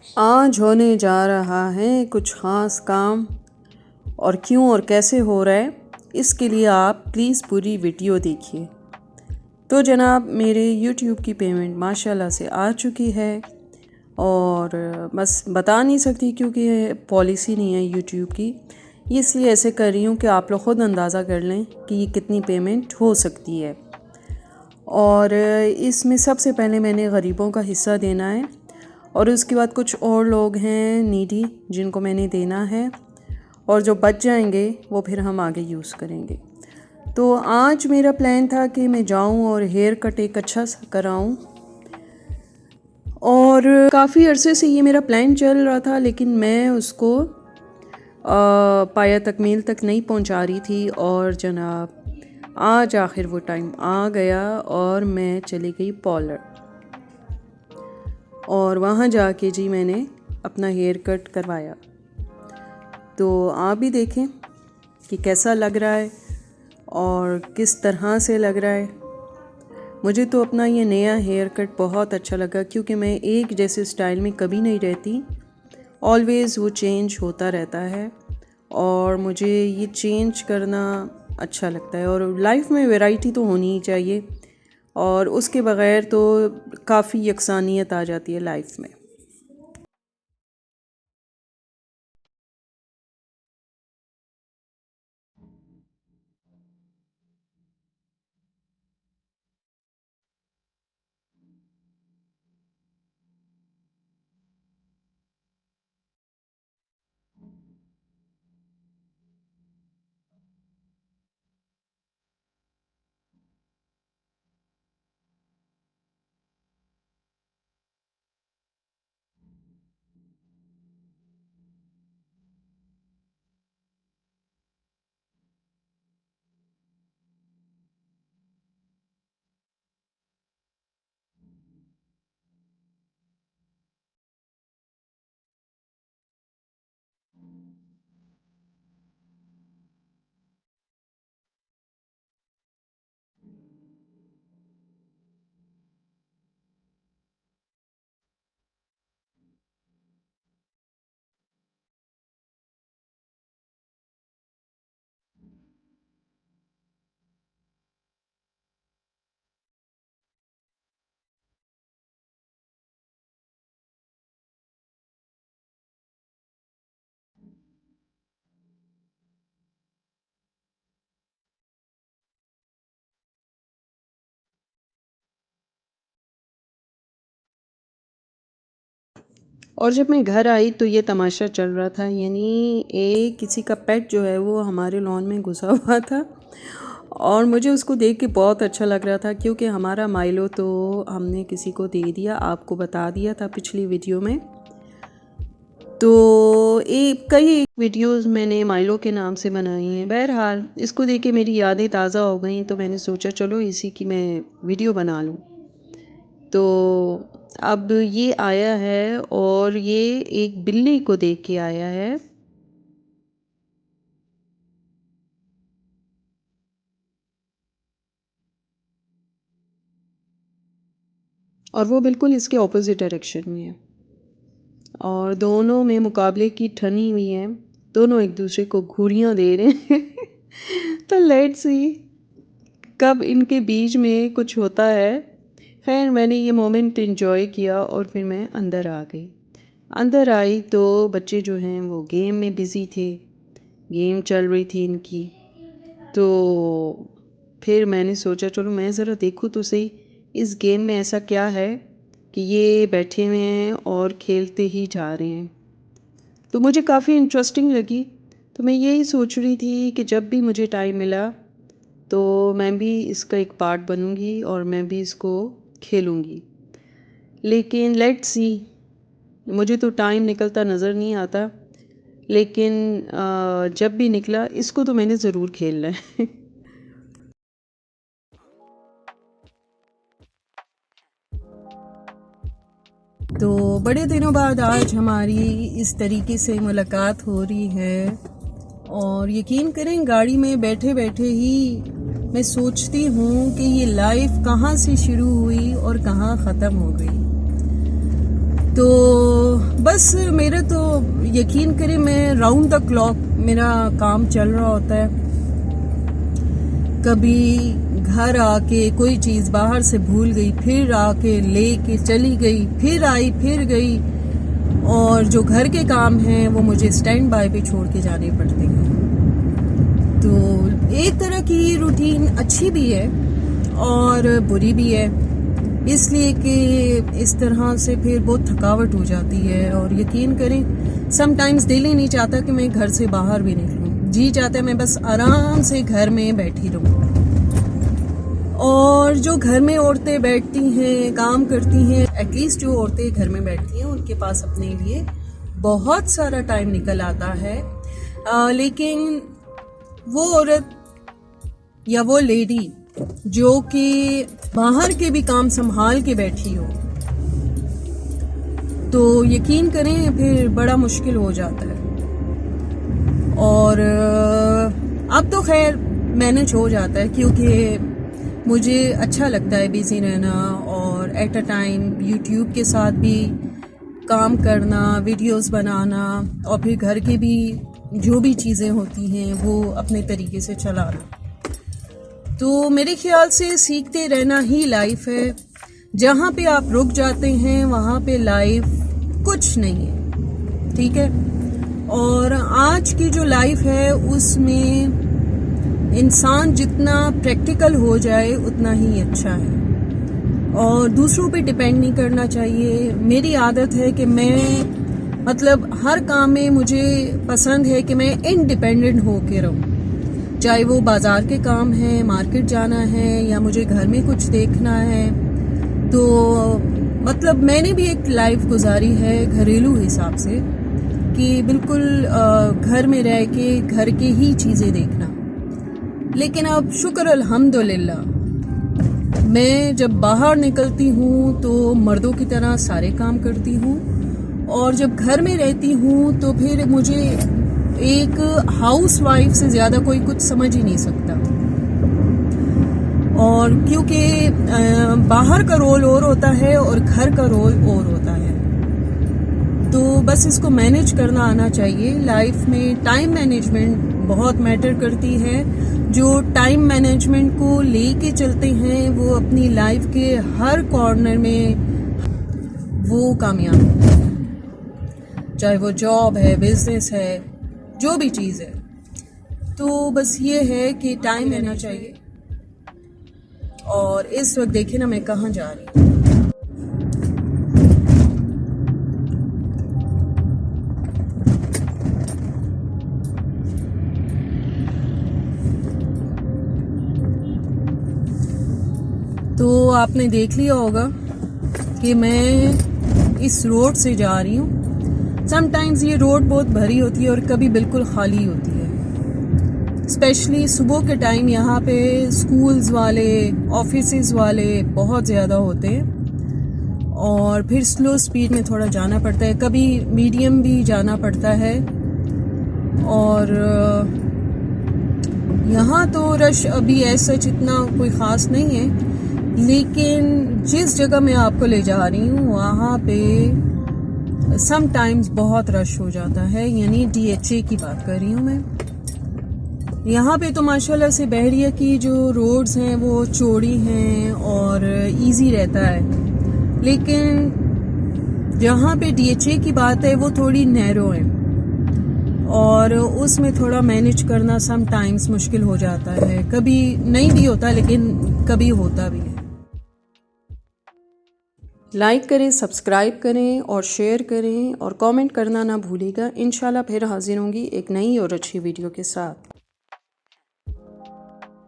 आज होने जा रहा है कुछ ख़ास काम और क्यों और कैसे हो रहा है इसके लिए आप प्लीज़ पूरी वीडियो देखिए। तो जनाब मेरे YouTube की पेमेंट माशाल्लाह से आ चुकी है और बस बता नहीं सकती क्योंकि पॉलिसी नहीं है YouTube की, इसलिए ऐसे कर रही हूँ कि आप लोग ख़ुद अंदाज़ा कर लें कि ये कितनी पेमेंट हो सकती है। और इसमें सबसे पहले मैंने गरीबों का हिस्सा देना है और उसके बाद कुछ और लोग हैं नीडी जिनको मैंने देना है और जो बच जाएंगे वो फिर हम आगे यूज़ करेंगे। तो आज मेरा प्लान था कि मैं जाऊं और हेयर कट एक अच्छा सा कराऊं और काफ़ी अरसे से ये मेरा प्लान चल रहा था, लेकिन मैं उसको पाया तकमील तक नहीं पहुंचा रही थी। और जनाब आज आखिर वो टाइम आ गया और मैं चली गई पार्लर और वहाँ जाके जी मैंने अपना हेयर कट करवाया। तो आप भी देखें कि कैसा लग रहा है और किस तरह से लग रहा है। मुझे तो अपना ये नया हेयर कट बहुत अच्छा लगा क्योंकि मैं एक जैसे स्टाइल में कभी नहीं रहती, ऑलवेज़ वो चेंज होता रहता है और मुझे ये चेंज करना अच्छा लगता है। और लाइफ में वैरायटी तो होनी ही चाहिए और उसके बग़ैर तो काफ़ी यकसानियत आ जाती है लाइफ में। और जब मैं घर आई तो ये तमाशा चल रहा था, यानी एक किसी का पेट जो है वो हमारे लॉन में घुसा हुआ था और मुझे उसको देख के बहुत अच्छा लग रहा था क्योंकि हमारा माइलो तो हमने किसी को दे दिया, आपको बता दिया था पिछली वीडियो में। तो कई वीडियोस मैंने माइलो के नाम से बनाई हैं। बहरहाल इसको देख के मेरी यादें ताज़ा हो गई तो मैंने सोचा चलो इसी की मैं वीडियो बना लूँ। तो अब ये आया है और ये एक बिल्ली को देख के आया है और वो बिल्कुल इसके ऑपोजिट डायरेक्शन में है और दोनों में मुकाबले की ठनी हुई है, दोनों एक दूसरे को घूरियाँ दे रहे हैं तो लेट्स सी कब इनके बीच में कुछ होता है। खैर मैंने ये मोमेंट एंजॉय किया और फिर मैं अंदर आ गई। अंदर आई तो बच्चे जो हैं वो गेम में बिज़ी थे, गेम चल रही थी इनकी। तो फिर मैंने सोचा चलो मैं ज़रा देखूँ तो सही इस गेम में ऐसा क्या है कि ये बैठे हुए हैं और खेलते ही जा रहे हैं। तो मुझे काफ़ी इंटरेस्टिंग लगी। तो मैं यही सोच रही थी कि जब भी मुझे टाइम मिला तो मैं भी इसका एक पार्ट बनूंगी और मैं भी इसको खेलूंगी। लेकिन लेट्स सी, मुझे तो टाइम निकलता नज़र नहीं आता, लेकिन जब भी निकला इसको तो मैंने ज़रूर खेलना है तो बड़े दिनों बाद आज हमारी इस तरीके से मुलाकात हो रही है और यकीन करें गाड़ी में बैठे बैठे ही मैं सोचती हूँ कि ये लाइफ कहाँ से शुरू हुई और कहाँ ख़त्म हो गई। तो बस मेरा तो यकीन करें, मैं राउंड द क्लॉक मेरा काम चल रहा होता है। कभी घर आके कोई चीज़ बाहर से भूल गई, फिर आके लेके चली गई, फिर आई फिर गई, और जो घर के काम हैं वो मुझे स्टैंड बाय पे छोड़ के जाने पड़ते हैं। तो एक तरह की रूटीन अच्छी भी है और बुरी भी है, इसलिए कि इस तरह से फिर बहुत थकावट हो जाती है। और यकीन करें, समटाइम्स दिल ही नहीं चाहता कि मैं घर से बाहर भी निकलूं, जी चाहता है मैं बस आराम से घर में बैठी रहूं। और जो घर में औरतें बैठती हैं, काम करती हैं, एटलीस्ट जो औरतें घर में बैठती हैं उनके पास अपने लिए बहुत सारा टाइम निकल आता है। लेकिन वो औरत या वो लेडी जो कि बाहर के भी काम संभाल के बैठी हो, तो यकीन करें फिर बड़ा मुश्किल हो जाता है। और अब तो खैर मैनेज हो जाता है, क्योंकि मुझे अच्छा लगता है बिजी रहना और एट अ टाइम यूट्यूब के साथ भी काम करना, वीडियोस बनाना, और फिर घर के भी जो भी चीज़ें होती हैं वो अपने तरीके से चलाना। तो मेरे ख्याल से सीखते रहना ही लाइफ है। जहाँ पे आप रुक जाते हैं वहाँ पे लाइफ कुछ नहीं है, ठीक है। और आज की जो लाइफ है उसमें इंसान जितना प्रैक्टिकल हो जाए उतना ही अच्छा है, और दूसरों पे डिपेंड नहीं करना चाहिए। मेरी आदत है कि मैं मतलब हर काम में मुझे पसंद है कि मैं इंडिपेंडेंट होके रहूं, चाहे वो बाज़ार के काम है, मार्केट जाना है, या मुझे घर में कुछ देखना है। तो मतलब मैंने भी एक लाइफ गुजारी है घरेलू हिसाब से, कि बिल्कुल घर में रह के घर के ही चीज़ें देखना। लेकिन अब शुक्र अल्हम्दुलिल्लाह, मैं जब बाहर निकलती हूँ तो मर्दों की तरह सारे काम करती हूँ, और जब घर में रहती हूँ तो फिर मुझे एक हाउस वाइफ से ज़्यादा कोई कुछ समझ ही नहीं सकता। और क्योंकि बाहर का रोल और होता है और घर का रोल और होता है, तो बस इसको मैनेज करना आना चाहिए। लाइफ में टाइम मैनेजमेंट बहुत मैटर करती है। जो टाइम मैनेजमेंट को लेके चलते हैं वो अपनी लाइफ के हर कॉर्नर में वो कामयाब होते हैं, चाहे वो जॉब है, बिजनेस है, जो भी चीज़ है। तो बस ये है कि टाइम लेना चाहिए। और इस वक्त देखिए ना मैं कहाँ जा रही हूँ। तो आपने देख लिया होगा कि मैं इस रोड से जा रही हूँ। समटाइम्स ये रोड बहुत भरी होती है और कभी बिल्कुल खाली होती है। स्पेशली सुबह के टाइम यहाँ पे स्कूल्स वाले, ऑफिसेज वाले बहुत ज़्यादा होते हैं, और फिर स्लो स्पीड में थोड़ा जाना पड़ता है, कभी मीडियम भी जाना पड़ता है। और यहाँ तो रश अभी ऐसा इतना कोई ख़ास नहीं है, लेकिन जिस जगह मैं आपको ले जा रही हूँ वहाँ पे समटाइम्स बहुत रश हो जाता है। यानी DHA की बात कर रही हूँ मैं। यहाँ पे तो माशाल्लाह से बहरिया की जो रोड्स हैं वो चौड़ी हैं और इजी रहता है, लेकिन जहाँ पे DHA की बात है वो थोड़ी नैरो है, और उसमें थोड़ा मैनेज करना समटाइम्स मुश्किल हो जाता है। कभी नहीं भी होता, लेकिन कभी होता भी है। लाइक करें, सब्सक्राइब करें और शेयर करें, और कमेंट करना ना भूलिएगा। इंशाल्लाह फिर हाजिर होंगी एक नई और अच्छी वीडियो के साथ।